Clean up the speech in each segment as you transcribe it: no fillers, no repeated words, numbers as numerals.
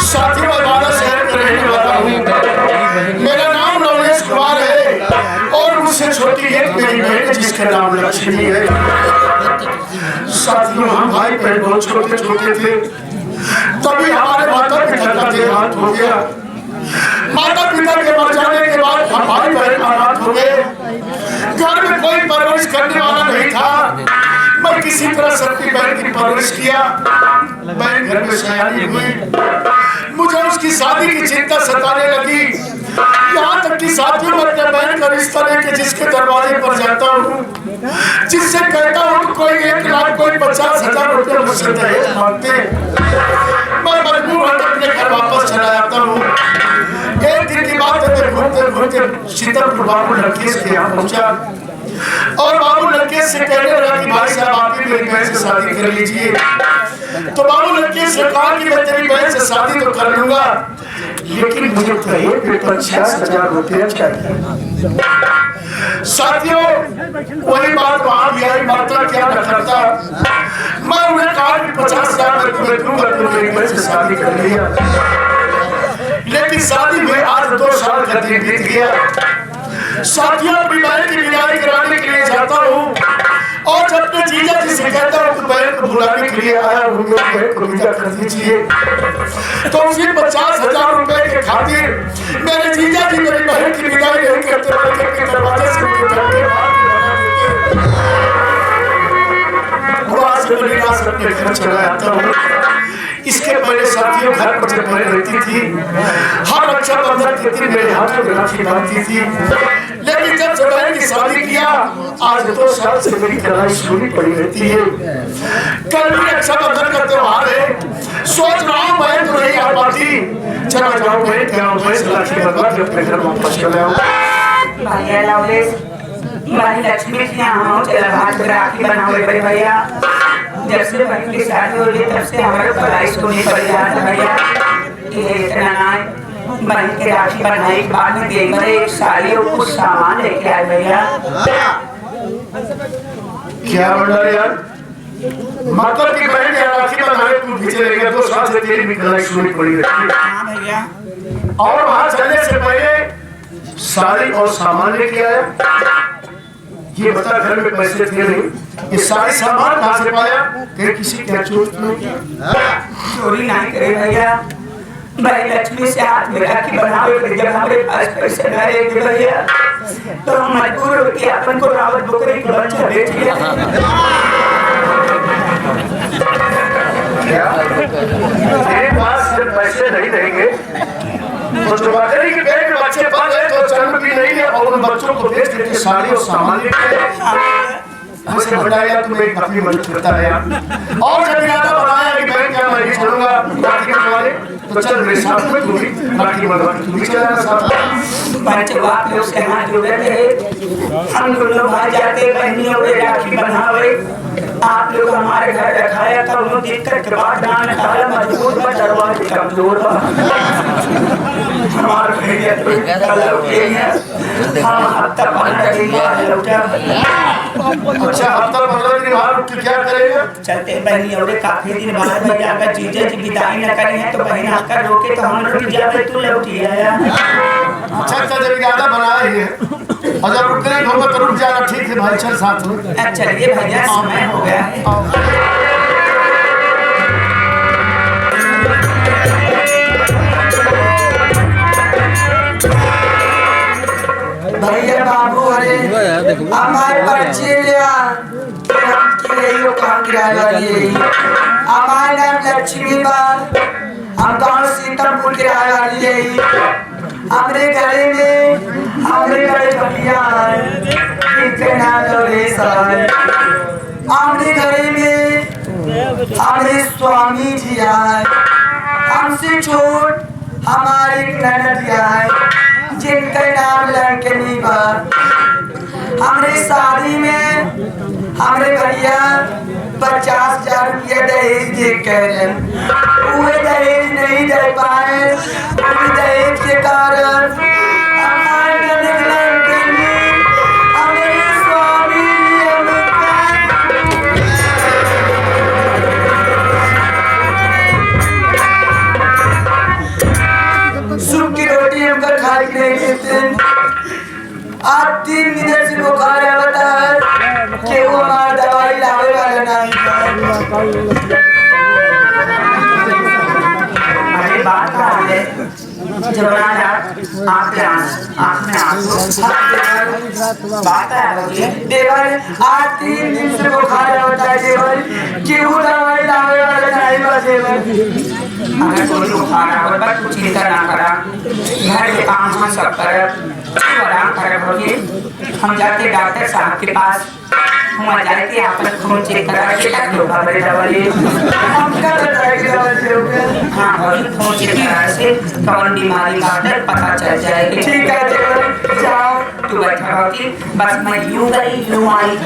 साथियों बाबा शहर में रहने वाला हूँ। मेरा नाम नवलेश कुमार है और मुझसे छोटी एक मेरी बहन जिसका नाम लक्ष्मी है। साथियों हम भाई बहन बहुत छोटे छोटे थे, तभी हमारे माता पिता का देहांत हो गया। माता पिता के मर जाने के बाद हम भाई बहन अनाथ हो गए। घर में कोई परवरिश करने वाला नहीं था। मैं किसी तरह सबकी बहन की परवरिश किया। बहन घर में सयानी हुई, मुझे उसकी शादी की चिंता सताने लगी। यहाँ तक कि साथियों में अपने बहन का रिश्ता लेके जिसके दरवाजे पर जाता हूँ, जिससे कहता हूँ कोई 1 लाख कोई 50,000 रुपये मुझसे दहेज मांगते, मैं मजबूर होकर अपने घर वापस चला जाता हूँ। एक दिन की बात है, घूमते घूमते शीतलपुर बाबू लड़के के यहाँ पहुँचा और बाबू लड़के से कहने लगा कि भाई साहब आप भी मेरी बहन से शादी कर लीजिए। तो बाबू लड़के से कहा कि मैं तेरी बहन से शादी तो कर लूंगा, लेकिन मुझे दहेज में 50,000 रुपया चाहिए। साथियों वही बात वहां भी आई, माता क्या न करता। मैं उन्हें कहा कि 50,000 में तुम्हें दूंगा, तो मेरी बहन से शादी कर लिया। लेकिन शादी में आज 2 साल का दिन बीत गया। साथियों अपनी बहन की विदाई कराने के लिए जाता हूँ और जब मैं जीजा जी से कहता हूँ कि बहन को बुलाने के लिए आया हूँ, बहन को विदा कर दीजिए, तो उसी 50,000 रुपए के खातिर मेरे जीजा जी मेरी बहन की विदाई नहीं करते, बल्कि दरवाजे से मुझे धक्के मार अपने घर चला जाता हूँ। इसके पहले साथियों घर पर जब मैं रहती थी, हर रक्षाबंधन के दिन मेरे हाथों में राखी बांधती थी। लेकिन जब बहन की शादी किया, आज 2 साल से मेरी कलाई सुनी पड़ी रहती है। कल भी रक्षाबंधन का त्योहार है, सोच रहा हूँ बहन तो नहीं आ पाती, चला जाऊँ बहन के गाँव में राखी बंधवा के अपने घर वापस चले आऊँ। भैया नवलेश, भाई लक्ष्मी के यहाँ चला हाथ राखी बनाओ बड़े भैया। जब से बहन की शादी हो गई तब से हमारे पढ़ाई सुननी पड़ी है भैया। ये इतना ना बहन की राखी बनाई, बाद में दे मेरे एक साड़ी और कुछ सामान लेके आए भैया। क्या बोला यार, मतलब की बहन की राखी बनाए तू पीछे रह गया, 2 साल से तेरी भी कलाई सुननी पड़ी रहती है। हाँ भैया। और वहां चलने से पहले साड़ी और सामान लेके आया। ये बता घर में पैसे थे नहीं, ये सारी सामान कहाँ से पाया? किसी क्या चोरी चोरी नहीं करे भैया। भाई लक्ष्मी से हाथ में राखी बनावे, जब हमारे पास पैसे न रहेंगे भैया तो हम मजबूर हो कि अपन को रावत बकरी का बच्चा बेच लिया। क्या तेरे पास जब पैसे नहीं रहेंगे तो जो बकरी के पेट में बच्चे पल गए तो जन्म भी नहीं है और उन बच्चों को बेच देते साड़ी और सामान लेके मुझे बताया तुम्हें एक अपनी मदद करता है और जब इरादा बनाया कि मैं क्या मैं चलूंगा राखी बनवाने, तो चल मेरे साथ में तू भी राखी बनवा के तू भी चला जाना साथ। बच्चे बाप लोग उसके हाथ जुड़े थे, हम दोनों भाई जाते बहनियों में राखी बनावे। आप लोग हमारे घर रखाया था, उन्होंने दिक्कत के बाद डांड डाला, मजबूत में दरवाजे कमजोर हमारे भैया तो लौटे हैं। हम हफ्ता 15 दिन बाद लौटा। अच्छा हफ्ता 15 दिन बाद क्या करेगा? चलते बहनी और काफी दिन बाद भैया अगर जीजा जी विदाई न करी है तो बहन आकर रोके तो हम लोग जाते तू लौटी आया। अच्छा जब इरादा बनाए है और जब रुकने होगा तो रुक जाना, ठीक है भाई चल साथ में। अच्छा ये भैया समय हो गया है। भैया बाबू अरे हमारे बच्चे हमारे नाम लक्ष्मी बात, हम गाँव सीतापुर के आए वाली है। हमरे घरे में हमरे बड़े भैया हमरे घरे में हमरे स्वामी जी आए, हमसे छोट हमारे ननद आए जिनका नाम लड़कनी बा। हमरे शादी में हमरे भैया 50,000 रुपया दहेज दे कर दिन दिन से बुखार आवता है कि वो हमार दवाई लावे वाला नहीं। अरे बात का है जब आँख में आंसू बात है देवर आज 3 दिन से बुखार होता है देवर क्यों दवाई लावे वाला नहीं बस देवर अगर कोई बुखार आवत बस कुछ चिंता ना करा घर के काम हम सब कर आराम कर होगी हम जाते डॉक्टर साहब के पास हम जाते आपका खून चेक करा के क्या खबर दवाई हम कर दवाई हाँ वही खून चेक करा से कौन बीमारी का पता चल जाएगी। ठीक है देवर जाओ तू बैठा होगी बस मैं यूं गई यूं आई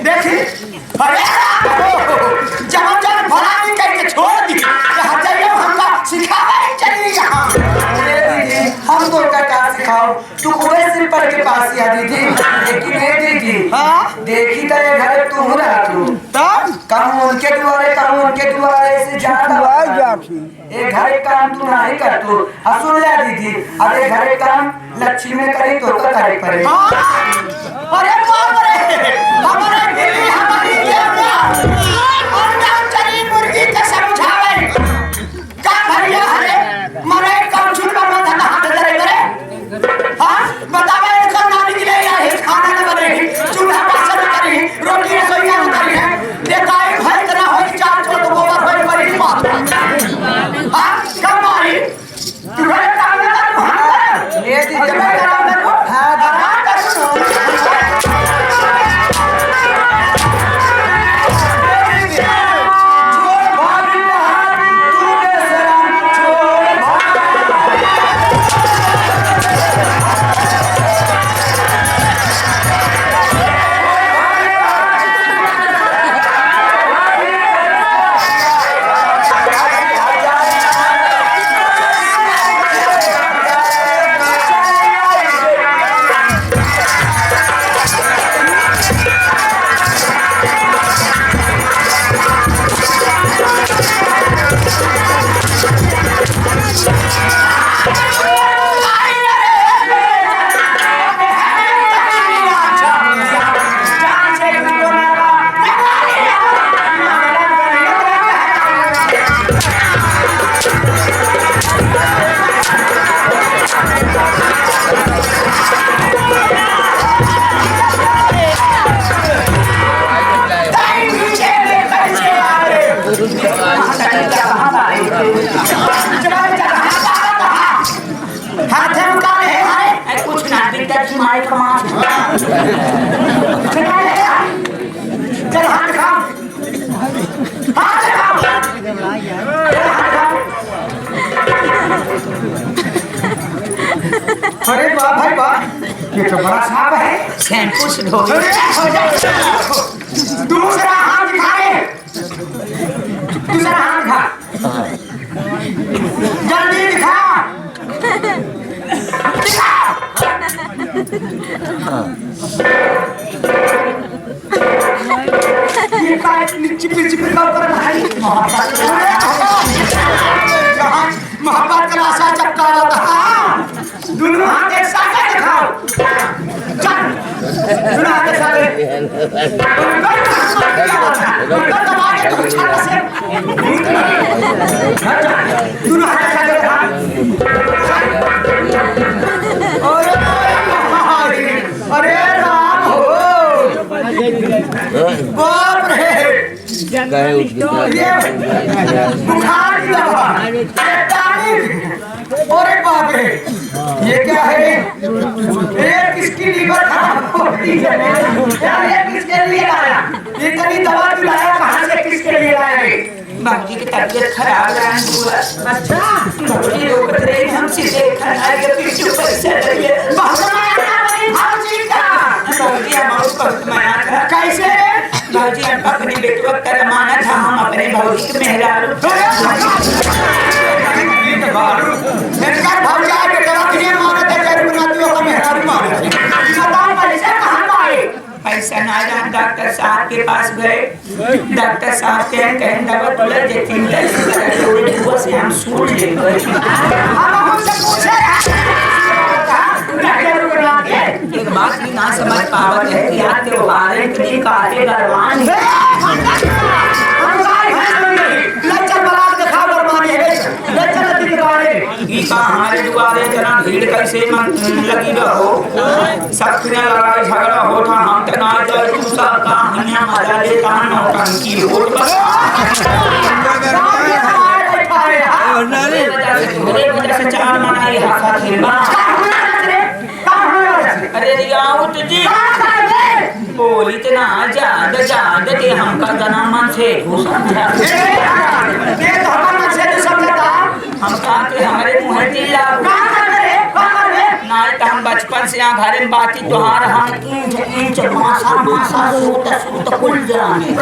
देखी पास या दीदी लेकिन ये दीदी देखी तो ये घर तू रहा तू कहूँ उनके दुआरे से ज्यादा ये घर काम तू नहीं कर तू सुन ले दीदी अब ये घर काम लक्ष्मी में करी तो करे पड़े अरे बाप रे हमारे बेटी हमारी देवता और नाम चली मुर्गी के समझावे का भैया हरे मरे काम छुट पर मत हाथ धरे करे हां बतावे इसका नाम निकले या है खाना न बने चूल्हा पर सब करी रोटी रसोईया न करी है देखा है भय तरह होई चार छोड़ तो गोबर होई बड़ी बात हां कमाई तू रे काम कर ये दीदी मैं काम करूं हां करा कर अरे वाह भाई वाह ये तो बड़ा साहब है शैम्पू से धो दूसरा हाथ दिखाए दूसरा हाथ दिखा जल्दी दिखा ये काय चिपी का ऊपर भाई मोहब्बत का आशा चपका रहा दोनों हाथ एक साथ दिखाओ चल दोनों हाथ एक साथ दोनों हाथ एक साथ अरे राम हो बाप रे बुखार की दवा अरे बाप रे ये क्या है ये किसकी लीवर खराब हो गई है यार ये किसके लिए आया ये कभी दवा लाया कहाँ से किसके लिए आया है बाकी की तबीयत खराब है अच्छा थोड़ी रोक रही हम सीधे खाना के पीछे पैसे लगे कैसे भाजी अपने बेटवा कर माना था हम अपने भौजी के मेहरारू इनका भौजा के तरफ ये मानत है कि बुनातियों का मेहरारू मानत है बताओ पैसे कहाँ पाए पैसा ना जान डॉक्टर साहब के पास गए डॉक्टर साहब के कहें दवा तोले देती है से हम सूझ ले गए हम हमसे पूछे एक बात भी ना समझ पावत है कि आज त्योहार के दिन काहे गरवान है हमारे दुआरे जना भीड़ कैसे लगी रहो सब लड़ाई झगड़ा होता हम तना तू सब कहानियां मजा लेता नौटंकी होत से चार मनाई हाथा खेलना अरे रियाउत जी बोली तो ना जाद जाद के हमका जना मन से समझा हम कहते हमारे मुँह दिला ना तो हम बचपन से यहाँ घर में बाकी त्योहार हम इंच मासा मासा सूत कुल जाने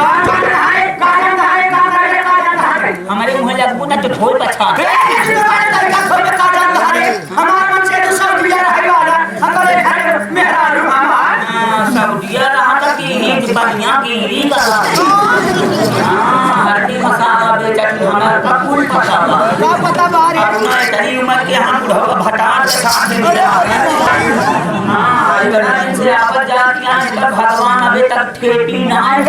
हमारे मुँह लगू ना तो छोड़ बचा हमारे मन से तो सब दिया रहेगा हमारे घर में भुजिया रहा था कि ईट बढ़िया गिरी करा हड्डी मसाला बेचत हमारा कपूल मसाला का पता बारे अपना इतनी उम्र के हम बुढ़वा भटार के साथ मिला हां इतना से आवत जाती हैं इसका भगवान अभी तक ठेपी ना है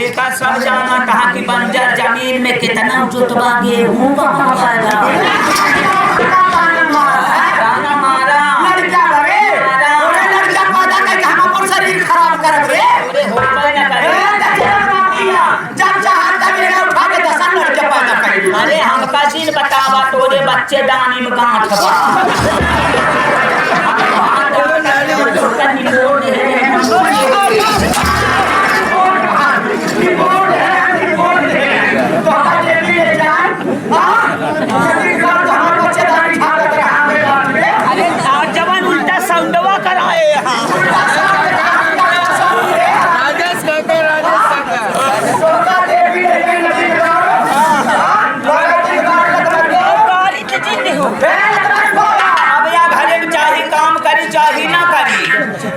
एक सब जाना कहा कि बंजर जमीन में कितना जुतवा गेहूं कहाँ पाएगा गाना मारा लड़का बरे ओरे लड़का पैदा करके हम अपन शरीर खराब करब रे अरे होबे ना करे जब चाहत तब मेरा उठा के दसन लड़का पैदा कर अरे हमका चीज बतावा तोरे बच्चे दानी में गांठ बा अरे जवान उल्टा साउंडवा कराए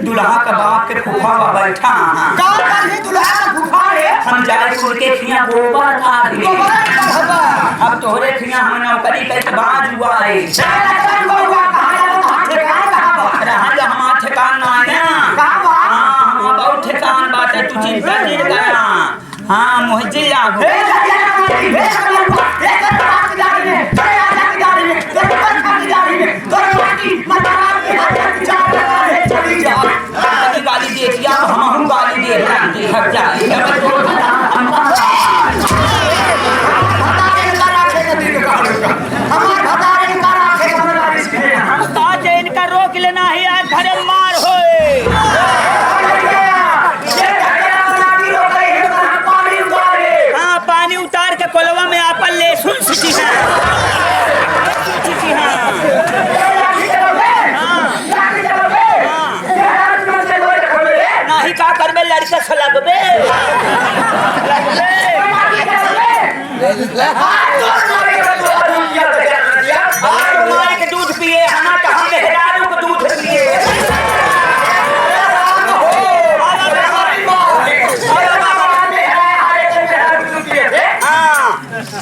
दुल्हा का बाप के फूफा बैठा हम जाए छोड़ के खिया गोबर खा दिए अब तोहरे खिया हम नौकरी करके बाज हुआ है हमारा ठिकान ना है हम बहुत ठिकान बात है तू चिंता नहीं करा हाँ मुझे याद गाली दे दिया हम गाली दे हट जाए इनका रोक लेना है आज भरे मार होए हाँ पानी उतार के कोलवा में आपन लहसुन सीटी है नहीं का करबे लड़का से लगबे माई के दूध पिए हमारा कहाँ मेहरारू को दूध पिए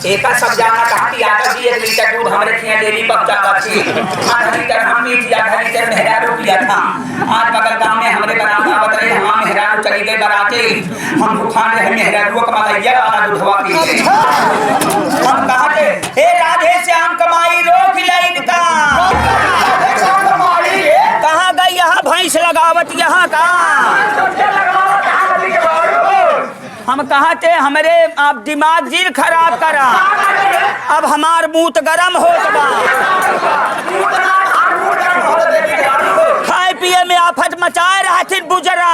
एक सब जाना कहा कि आधा भी 1 लीटर दूध हमारे खिया डेली बच्चा बच्ची आधा लीटर हम भी पिया आधा लीटर मेहरारू पिया था आज बगल गांव में हमारे बरात आवत रहे हम मेहरारू चली गए बराते हम खान रहे मेहरारू को मलैया वाला दूधवा पी हम कहा थे हे राधे श्याम कमाई रोक लाइन का कहाँ गई यहाँ भैंस लगावत यहाँ का हम कहते हमारे आप दिमाग जीर खराब करा अब हमार मूत गरम हो खाए पिए में आफत मचाए रहा थी बुजरा